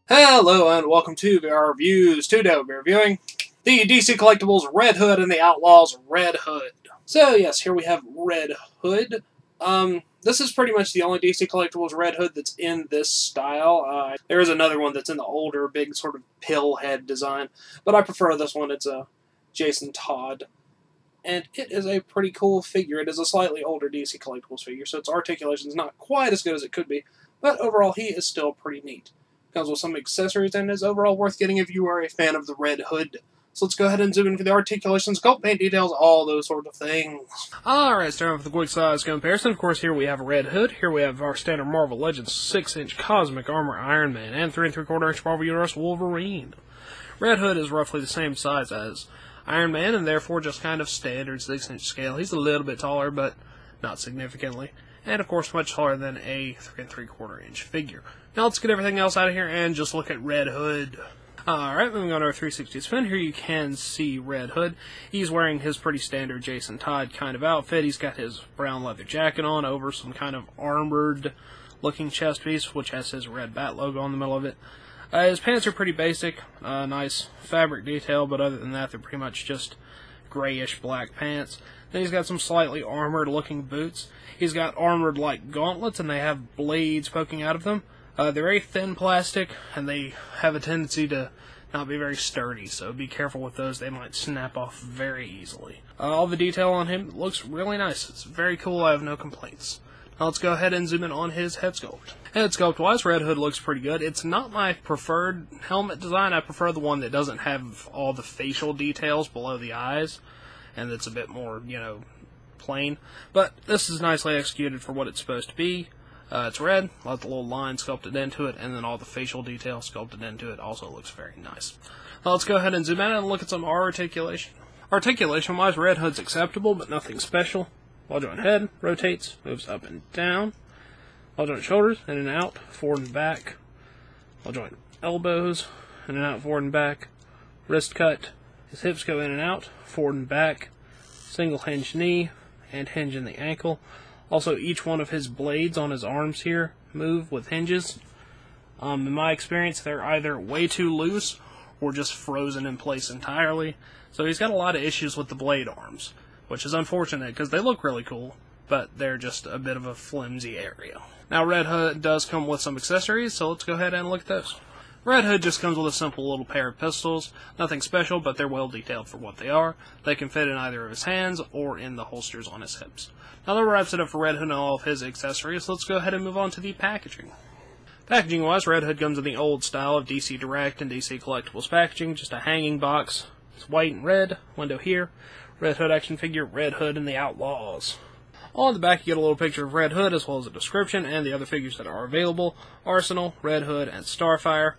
Hello and welcome to VR Reviews. Today we'll be reviewing the DC Collectibles Red Hood and the Outlaws Red Hood. So yes, here we have Red Hood. This is pretty much the only DC Collectibles Red Hood that's in this style. There is another one that's in the older, big sort of pill head design, but I prefer this one. It's a Jason Todd. And it is a pretty cool figure. It is a slightly older DC Collectibles figure, so its articulation is not quite as good as it could be, but overall he is still pretty neat. Comes with some accessories and is overall worth getting if you are a fan of the Red Hood. So let's go ahead and zoom in for the articulation, sculpt, paint details, all those sort of things. Alright, starting off with the quick size comparison. Of course, here we have a Red Hood. Here we have our standard Marvel Legends 6-inch Cosmic Armor Iron Man and 3 3/4-inch Marvel Universe Wolverine. Red Hood is roughly the same size as Iron Man and therefore just kind of standard 6-inch scale. He's a little bit taller, but not significantly. And of course, much taller than a 3 3/4-inch figure. Now let's get everything else out of here and just look at Red Hood. Alright, moving on to our 360 spin. Here you can see Red Hood. He's wearing his pretty standard Jason Todd kind of outfit. He's got his brown leather jacket on over some kind of armored looking chest piece, which has his red bat logo on the middle of it. His pants are pretty basic, nice fabric detail, but other than that they're pretty much just grayish black pants. Then he's got some slightly armored looking boots. He's got armored like gauntlets and they have blades poking out of them. They're very thin plastic, and they have a tendency to not be very sturdy, so be careful with those. They might snap off very easily. All the detail on him looks really nice. It's very cool. I have no complaints. Now let's go ahead and zoom in on his head sculpt. Head sculpt-wise, Red Hood looks pretty good. It's not my preferred helmet design. I prefer the one that doesn't have all the facial details below the eyes, and that's a bit more, plain. But this is nicely executed for what it's supposed to be. It's red, a lot of the little lines sculpted into it, and then all the facial detail sculpted into it also looks very nice. Now let's go ahead and zoom out and look at some articulation. Articulation-wise, Red Hood's acceptable, but nothing special. Ball joint head, rotates, moves up and down. Ball joint shoulders, in and out, forward and back. Ball joint elbows, in and out, forward and back. Wrist cut, his hips go in and out, forward and back. Single hinge knee, and hinge in the ankle. Also, each one of his blades on his arms here move with hinges. In my experience, they're either way too loose or just frozen in place entirely. So he's got a lot of issues with the blade arms, which is unfortunate because they look really cool, but they're just a bit of a flimsy area. Now, Red Hood does come with some accessories, so let's go ahead and look at those. Red Hood just comes with a simple little pair of pistols. Nothing special, but they're well detailed for what they are. They can fit in either of his hands or in the holsters on his hips. Now that wraps it up for Red Hood and all of his accessories. Let's go ahead and move on to the packaging. Packaging-wise, Red Hood comes in the old style of DC Direct and DC Collectibles packaging, just a hanging box. It's white and red, window here, Red Hood action figure, Red Hood and the Outlaws. On the back you get a little picture of Red Hood as well as a description and the other figures that are available, Arsenal, Red Hood, and Starfire.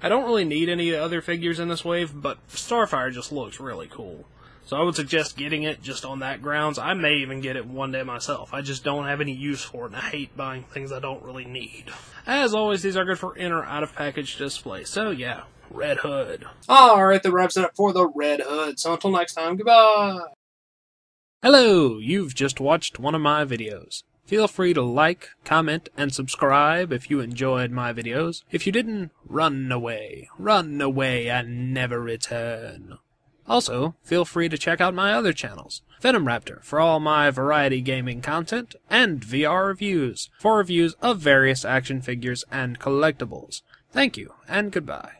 I don't really need any other figures in this wave, but Starfire just looks really cool. So I would suggest getting it just on that grounds. I may even get it one day myself. I just don't have any use for it, and I hate buying things I don't really need. As always, these are good for in or out of package display. So yeah, Red Hood. Alright, that wraps it up for the Red Hood. So until next time, goodbye! Hello, you've just watched one of my videos. Feel free to like, comment, and subscribe if you enjoyed my videos. If you didn't, run away and never return. Also, feel free to check out my other channels, Venom Raptor for all my variety gaming content, and VR Reviews for reviews of various action figures and collectibles. Thank you, and goodbye.